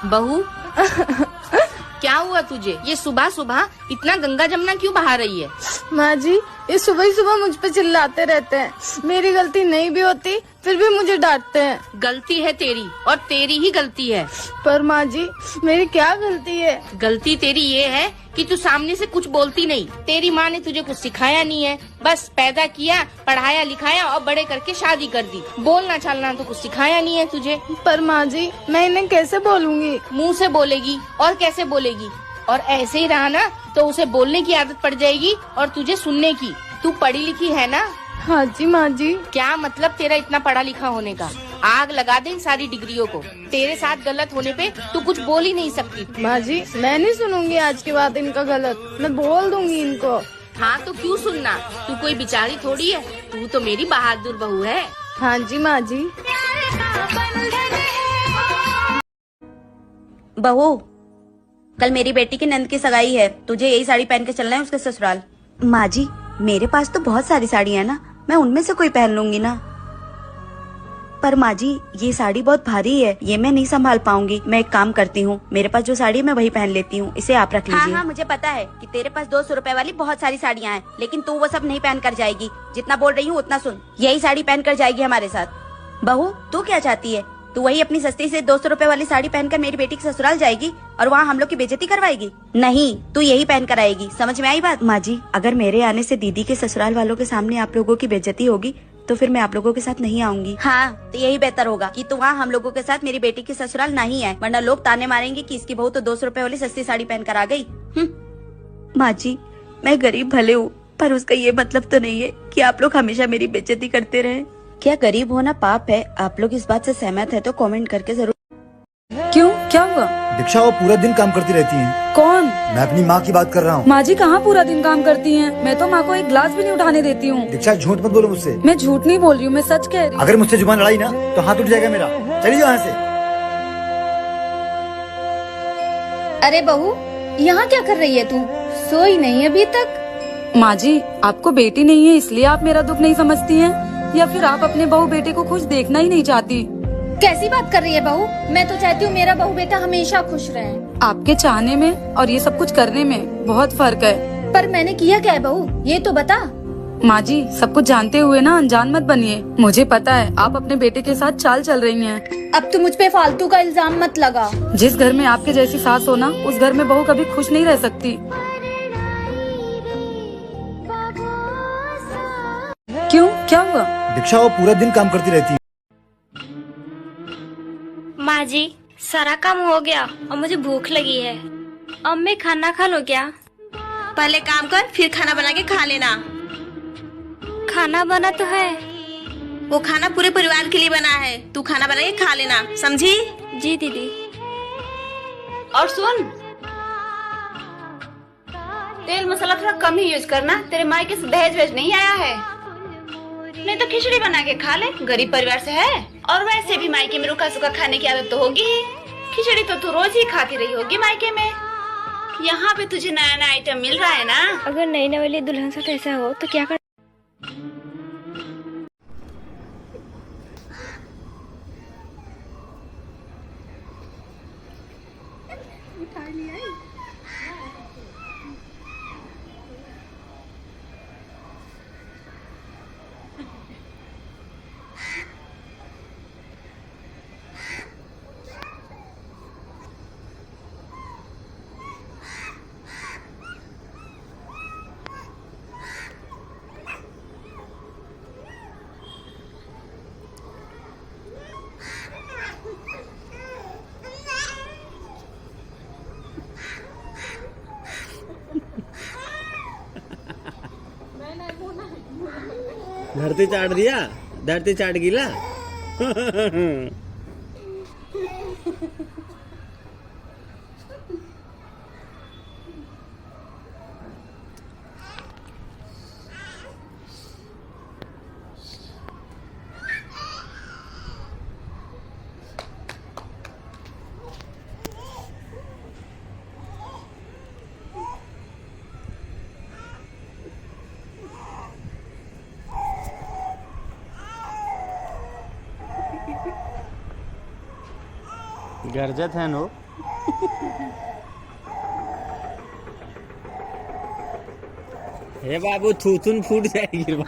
बहू क्या हुआ तुझे? ये सुबह सुबह इतना गंगा जमुना क्यों बहा रही है? माँ जी, ये सुबह ही सुबह मुझ पे चिल्लाते रहते हैं। मेरी गलती नहीं भी होती फिर भी मुझे डांटते हैं। गलती है तेरी और तेरी ही गलती है। पर माँ जी, मेरी क्या गलती है? गलती तेरी ये है कि तू सामने से कुछ बोलती नहीं। तेरी माँ ने तुझे कुछ सिखाया नहीं है, बस पैदा किया, पढ़ाया लिखाया और बड़े करके शादी कर दी। बोलना चालना तो कुछ सिखाया नहीं है तुझे। पर माँ जी, मैं इन्हें कैसे बोलूँगी? मुँह से बोलेगी और कैसे बोलेगी? और ऐसे ही रहा ना तो उसे बोलने की आदत पड़ जाएगी और तुझे सुनने की। तू पढ़ी लिखी है ना? हाँ जी माँ जी। क्या मतलब तेरा इतना पढ़ा लिखा होने का? आग लगा दे इन सारी डिग्रियों को। तेरे साथ गलत होने पे तू कुछ बोल ही नहीं सकती। माँ जी, मैं नहीं सुनूंगी आज के बाद इनका गलत। मैं बोल दूंगी इनको। हाँ तो क्यों सुनना? तू कोई बेचारी थोड़ी है, तू तो मेरी बहादुर बहू है। हाँ जी माँ जी। बहू, कल मेरी बेटी की नंद की सगाई है, तुझे यही साड़ी पहन के चलना है उसके ससुराल। माँ जी, मेरे पास तो बहुत सारी साड़ियाँ है ना, मैं उनमें से कोई पहन लूंगी ना। पर माँ जी, ये साड़ी बहुत भारी है, ये मैं नहीं संभाल पाऊंगी। मैं एक काम करती हूँ, मेरे पास जो साड़ी है मैं वही पहन लेती हूँ, इसे आप रख लीजिए। हाँ, मुझे पता है कि तेरे पास 200 रुपए वाली बहुत सारी साड़ियाँ हैं, लेकिन तू वो सब नहीं पहन कर जाएगी। जितना बोल रही हूँ उतना सुन, यही साड़ी पहन कर जाएगी हमारे साथ। बहू, तू क्या चाहती है? तू वही अपनी सस्ती से 200 रुपए वाली साड़ी पहनकर मेरी बेटी के ससुराल जाएगी और वहाँ हम लोग की बेइज्जती करवाएगी? नहीं, तू यही पहन कर आएगी। समझ में आई बात? माँ जी, अगर मेरे आने से दीदी के ससुराल वालों के सामने आप लोगों की बेइज्जती होगी तो फिर मैं आप लोगों के साथ नहीं आऊंगी। हाँ, तो यही बेहतर होगा कि तू वहाँ हम लोगों के साथ मेरी बेटी की ससुराल नहीं आए, वरना लोग ताने मारेंगे कि इसकी बहू तो 200 रुपए वाली सस्ती साड़ी पहन कर आ गई। माँ जी, मैं गरीब भले हूँ, पर उसका ये मतलब तो नहीं है कि आप लोग हमेशा मेरी बेइज्जती करते रहे। क्या गरीब होना पाप है? आप लोग इस बात से सहमत है तो कमेंट करके जरूर। क्यों, क्या हुआ? दीक्षा वो पूरा दिन काम करती रहती हैं। कौन? मैं अपनी माँ की बात कर रहा हूँ। माँ जी कहाँ पूरा दिन काम करती हैं? मैं तो माँ को एक गिलास भी नहीं उठाने देती हूँ। दीक्षा झूठ मत बोलो मुझसे। मैं झूठ नहीं बोल रही हूँ, मैं सच कह रही हूँ। अगर मुझसे जुबान लड़ाई ना तो हाथ उठ जाएगा मेरा। चली जाओ यहाँ से। अरे बहू, यहाँ क्या कर रही है तू? सोई नहीं अभी तक? माँ जी, आपको बेटी नहीं है इसलिए आप मेरा दुख नहीं समझती हैं, या फिर आप अपने बहू बेटे को खुश देखना ही नहीं चाहती? कैसी बात कर रही है बहू? मैं तो चाहती हूँ मेरा बहू बेटा हमेशा खुश रहे। आपके चाहने में और ये सब कुछ करने में बहुत फर्क है। पर मैंने किया क्या है बहू, ये तो बता। माँ जी, सब कुछ जानते हुए ना अनजान मत बनिए। मुझे पता है आप अपने बेटे के साथ चाल चल रही हैं। अब तू मुझ पे फालतू का इल्जाम मत लगा। जिस घर में आपके जैसी सास हो ना, उस घर में बहू कभी खुश नहीं रह सकती। क्यों, क्या हुआ? दीक्षा वो पूरा दिन काम करती रहती है। माँ जी, सारा काम हो गया और मुझे भूख लगी है। अब मैं खाना खा लूं क्या? पहले काम कर, फिर खाना बना के खा लेना। खाना बना तो है। वो खाना पूरे परिवार के लिए बना है, तू खाना बना के खा लेना, समझी? जी दीदी। और सुन, तेल मसाला थोड़ा कम ही यूज करना, तेरे मायके से दहेज वेज नहीं आया है। नहीं तो खिचड़ी बना के खा ले, गरीब परिवार से है। और वैसे भी मायके में रूखा सूखा खाने की आदत तो होगी ही। खिचड़ी तो तू रोज ही खाती रही होगी मायके में। यहाँ पे तुझे नया नया आइटम मिल रहा है ना। अगर नई नवेली दुल्हन साथ ऐसा हो तो क्या कर? धरती चाट दिया, धरती चाट गिला। गरजत है नो। हे बाबू थूथुन फूट जाएगी।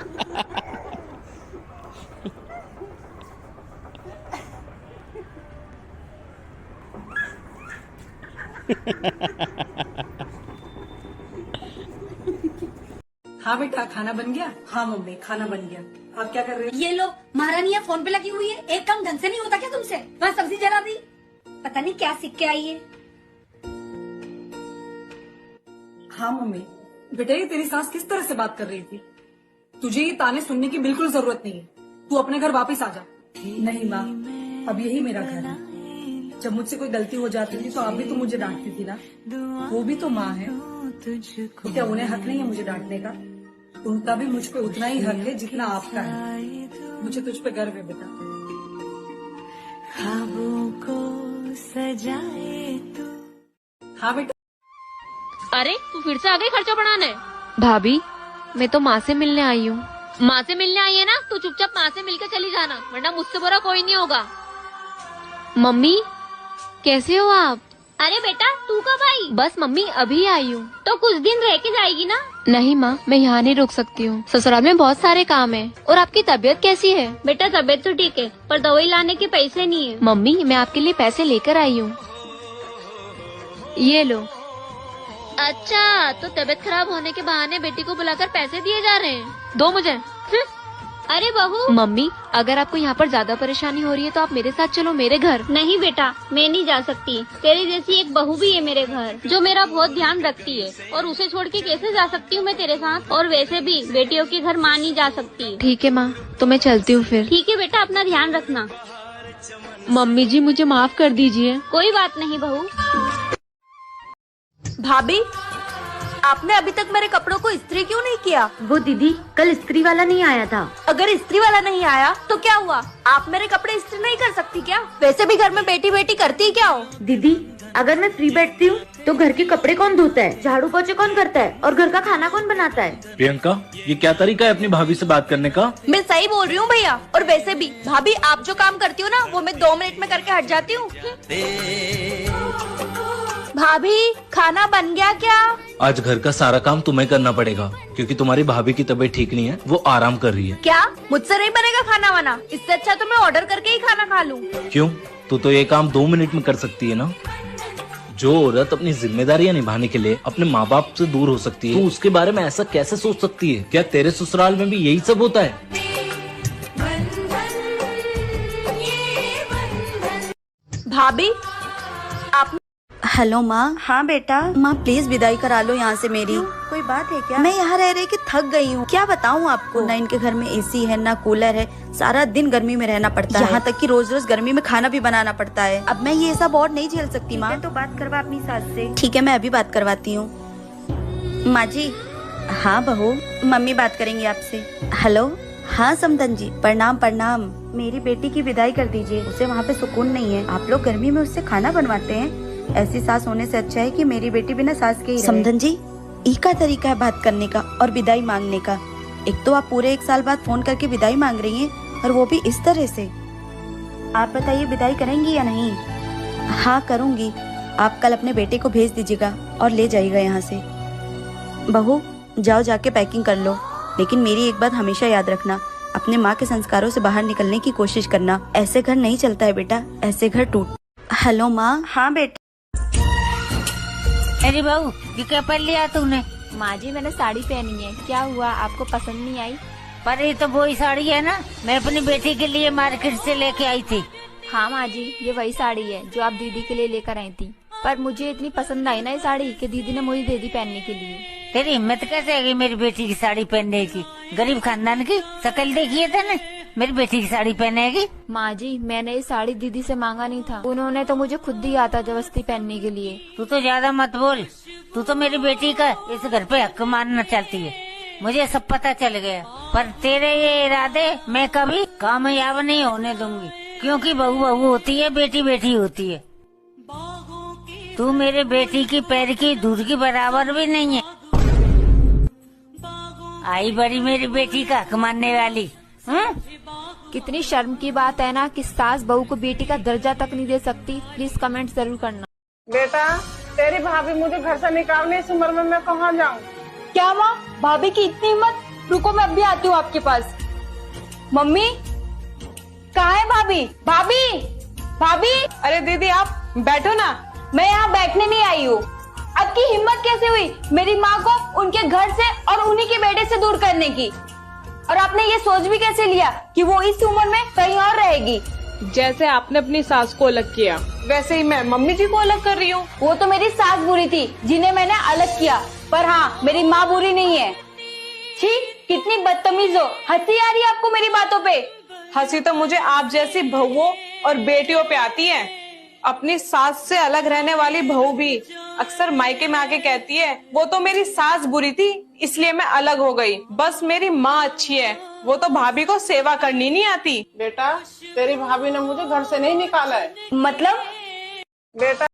हाँ बेटा, खाना बन गया? हाँ मम्मी, खाना बन गया। आप क्या कर रहे हो? ये लो, महारानियाँ फोन पे लगी हुई है। एक काम ढंग से नहीं होता क्या तुमसे? वहाँ सब्जी जला दी। पता नहीं क्या सीख के आई है। हाँ मम्मी। बेटा, ये तेरी सास किस तरह से बात कर रही थी? तुझे ये ताने सुनने की बिल्कुल जरूरत नहीं है। तू अपने घर वापस आ जा। नहीं माँ, अब यही मेरा घर है। जब मुझसे कोई गलती हो जाती थी तो आप भी तो मुझे डांटती थी ना। वो भी तो माँ है। क्या उन्हें हक नहीं है मुझे डांटने का? उनका भी मुझ पे उतना ही हक है जितना आपका है। मुझे तुझ पे गर्व है बेटा। हाँ बेटा। अरे तू फिर से आ गई खर्चा बढ़ाने? भाभी, मैं तो माँ से मिलने आई हूँ। माँ से मिलने आई है ना, तू चुपचाप माँ से मिलकर चली जाना, वरना मुझसे बुरा कोई नहीं होगा। मम्मी, कैसे हो आप? अरे बेटा, तू कब आई? बस मम्मी, अभी आई हूँ। तो कुछ दिन रह के जाएगी ना? नहीं माँ, मैं यहाँ नहीं रुक सकती हूँ। ससुराल में बहुत सारे काम है। और आपकी तबीयत कैसी है? बेटा तबीयत तो ठीक है, पर दवाई लाने के पैसे नहीं है। मम्मी, मैं आपके लिए पैसे लेकर आई हूँ, ये लो। अच्छा, तो तबीयत खराब होने के बहाने बेटी को बुलाकर पैसे दिए जा रहे हैं। दो मुझे। अरे बहू। मम्मी, अगर आपको यहाँ पर ज्यादा परेशानी हो रही है तो आप मेरे साथ चलो, मेरे घर। नहीं बेटा, मैं नहीं जा सकती। तेरी जैसी एक बहू भी है मेरे घर, जो मेरा बहुत ध्यान रखती है, और उसे छोड़ के कैसे जा सकती हूँ मैं तेरे साथ? और वैसे भी बेटियों के घर माँ नहीं जा सकती। ठीक है माँ, तो मैं चलती हूँ फिर। ठीक है बेटा, अपना ध्यान रखना। मम्मी जी, मुझे माफ कर दीजिए। कोई बात नहीं बहू। भाभी, आपने अभी तक मेरे कपड़ों को इस्त्री क्यों नहीं किया? वो दीदी, कल इस्त्री वाला नहीं आया था। अगर इस्त्री वाला नहीं आया तो क्या हुआ? आप मेरे कपड़े इस्त्री नहीं कर सकती क्या? वैसे भी घर में बेटी बेटी करती क्या हो? दीदी, अगर मैं फ्री बैठती हूँ तो घर के कपड़े कौन धोता है, झाड़ू पोछे कौन करता है, और घर का खाना कौन बनाता है? प्रियंका, ये क्या तरीका है अपनी भाभी से बात करने का? मैं सही बोल रही हूँ भैया। और वैसे भी भाभी, आप जो काम करती हो ना, वो मैं 2 मिनट में करके हट जाती हूँ। भाभी, खाना बन गया क्या? आज घर का सारा काम तुम्हें करना पड़ेगा, क्योंकि तुम्हारी भाभी की तबीयत ठीक नहीं है, वो आराम कर रही है। क्या मुझसे नहीं बनेगा खाना वाना? इससे अच्छा तो मैं ऑर्डर करके ही खाना खा लूँ। क्यों? तू तो ये काम 2 मिनट में कर सकती है ना। जो औरत अपनी जिम्मेदारियां निभाने के लिए अपने माँ बाप से दूर हो सकती है, तो उसके बारे में ऐसा कैसे सोच सकती है? क्या तेरे ससुराल में भी यही सब होता है? भाभी, आप। हेलो माँ। हाँ बेटा। माँ प्लीज विदाई करा लो यहाँ से मेरी। कोई बात है क्या? मैं यहाँ रह रहे कि थक गई हूँ। क्या बताऊँ आपको, ना इनके घर में एसी है ना कूलर है, सारा दिन गर्मी में रहना पड़ता है। यहाँ तक कि रोज रोज गर्मी में खाना भी बनाना पड़ता है। अब मैं ये सब और नहीं झेल सकती माँ। तो बात करवा अपनी सास से। ठीक है, मैं अभी बात करवाती हूँ। माँ जी। हाँ बहू, मम्मी बात करेंगी आपसे। हेलो। हाँ समदन जी, प्रणाम प्रणाम। मेरी बेटी की विदाई कर दीजिए, उसे वहाँ पे सुकून नहीं है। आप लोग गर्मी में उससे खाना बनवाते हैं। ऐसी सास होने से अच्छा है कि मेरी बेटी बिना सास के ही रहे। समदन जी, ई का तरीका है बात करने का और विदाई मांगने का। एक तो आप पूरे 1 साल बाद फोन करके विदाई मांग रही हैं, और वो भी इस तरह से। आप बताइए, विदाई करेंगी या नहीं? हाँ करूँगी। आप कल अपने बेटे को भेज दीजिएगा और ले जाइएगा यहाँ से। बहू, जाओ जाके पैकिंग कर लो, लेकिन मेरी एक बात हमेशा याद रखना, अपने माँ के संस्कारों से बाहर निकलने की कोशिश करना। ऐसे घर नहीं चलता है बेटा, ऐसे घर टूट। हेलो माँ। हाँ बेटा। अरे बहू, ये क्या पहन लिया तूने? माँ जी, मैंने साड़ी पहनी है। क्या हुआ, आपको पसंद नहीं आई? पर ये तो वही साड़ी है ना, मैं अपनी बेटी के लिए मार्केट से लेके आई थी। हाँ माँ जी, ये वही साड़ी है जो आप दीदी के लिए लेकर आई थी, पर मुझे इतनी पसंद आई ना ये साड़ी कि दीदी ने मुझे दे दी पहनने के लिए। तेरी हिम्मत कैसे है मेरी बेटी की साड़ी पहनने की? गरीब खानदान की शक्ल देखी है ना, मेरी बेटी की साड़ी पहनेगी? माँ जी, मैंने ये साड़ी दीदी से मांगा नहीं था, उन्होंने तो मुझे खुद दिया था जबरदस्ती पहनने के लिए। तू तो ज्यादा मत बोल, तू तो मेरी बेटी का इस घर पे हक मानना चाहती है, मुझे सब पता चल गया। पर तेरे ये इरादे मैं कभी कामयाब नहीं होने दूंगी, क्योंकि बहू बहू होती है, बेटी बेटी होती है। तू मेरे बेटी की पैर की धूल की बराबर भी नहीं है। आई बड़ी मेरी बेटी का हक मानने वाली। कितनी शर्म की बात है ना कि सास बहू को बेटी का दर्जा तक नहीं दे सकती। प्लीज कमेंट जरूर करना। बेटा तेरी भाभी मुझे घर से निकालने इस उम्र में मैं कहाँ जाऊँ? क्या माँ, भाभी की इतनी हिम्मत? रुको मैं अभी आती हूँ आपके पास। मम्मी कहाँ है भाभी? भाभी भाभी। अरे दीदी आप बैठो ना। मैं यहाँ बैठने नहीं आई हूँ। आपकी हिम्मत कैसे हुई मेरी माँ को उनके घर से और उन्हीं के बेटे से दूर करने की? और आपने ये सोच भी कैसे लिया कि वो इस उम्र में कहीं और रहेगी? जैसे आपने अपनी सास को अलग किया वैसे ही मैं मम्मी जी को अलग कर रही हूँ। वो तो मेरी सास बुरी थी जिन्हें मैंने अलग किया, पर हाँ मेरी माँ बुरी नहीं है। छी, कितनी बदतमीज हो। हंसी आ रही है आपको मेरी बातों पे? हंसी तो मुझे आप जैसी बहुओं और बेटियों पे आती है। अपनी सास से अलग रहने वाली बहू भी अक्सर मायके में आके कहती है वो तो मेरी सास बुरी थी इसलिए मैं अलग हो गई, बस मेरी माँ अच्छी है, वो तो भाभी को सेवा करनी नहीं आती। बेटा तेरी भाभी ने मुझे घर से नहीं निकाला है। मतलब? बेटा